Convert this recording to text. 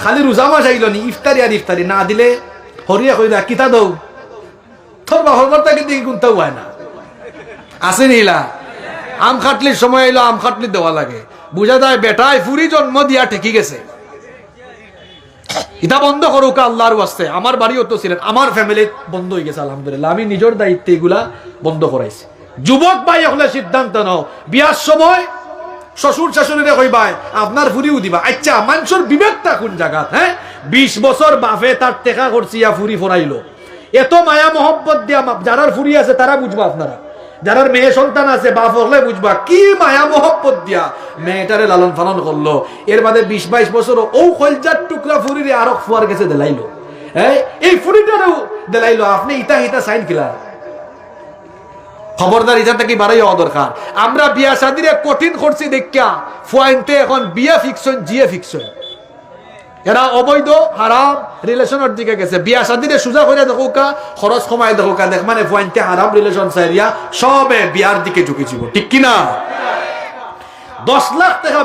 খালি রোজা মাস আইল নি ইফতারি আর ইফতারি না দিলে হরিয়া কইরা কিতা দৌ তোর বাহরটা কিন্তু কোনটাও হয় না আসে নিলা আম খাটলির সময় এলো আম খাটলি দেওয়া লাগে বুঝা যায় বেটায় ফুরি জন্ম দিয়া ঠেকি গেছে এটা বন্ধ করুক আল্লাহর ওয়াস্তে আমার বাড়িও তো ছিলেন আমার ফ্যামিলি বন্ধ হয়ে গেছে আলহামদুলিল্লাহ আমি নিজের দায়িত্বে এগুলা বন্ধ করাইছি যুবক ভাই হলে সিদ্ধান্ত নাও বিয়ার সময় শ্বশুর শাশুড়িরে কইবাই আপনার ফুরিও দিবা আচ্ছা মানুষের বিবেকটা কোন জায়গা হ্যাঁ 20 বছর বাপে তার টেকা করছি ফুরি ফরাইলো এত মায়া মহব্বত দিয়া যারার ফুরি আছে তারা বুঝবা আপনারা যারার মেয়ে সন্তান আছে বাপ হলে বুঝবা কি মায়া মহব্বত দিয়া মেয়েটারে লালন পালন করলো এর বাদে 20-22 বছর ও কলজার টুকরা ফুরিরে আরো ফুয়ার কাছে দেলাইলো হ্যাঁ এই ফুরিটারও দেলাইলো আপনি ইটা ইটা সাইন কিলা খবরদার ইজাটা কি বাড়াই হওয়া দরকার আমরা বিয়া শাদিরে কঠিন করছি দেখা পয়েন্টে এখন বিয়া ফিকশন জিএ ফিকশন এরা অবৈধ হারাম রিলেশনের দিকে গেছে বিয়া শাদিরে সুজা করে দেখো কা খরচ কমায় দেখো কা দেখ মানে পয়েন্টে হারাম রিলেশন সাইরিয়া সবে বিয়ার দিকে ঝুঁকেছিল ঠিক কিনা 10 লাখ টাকা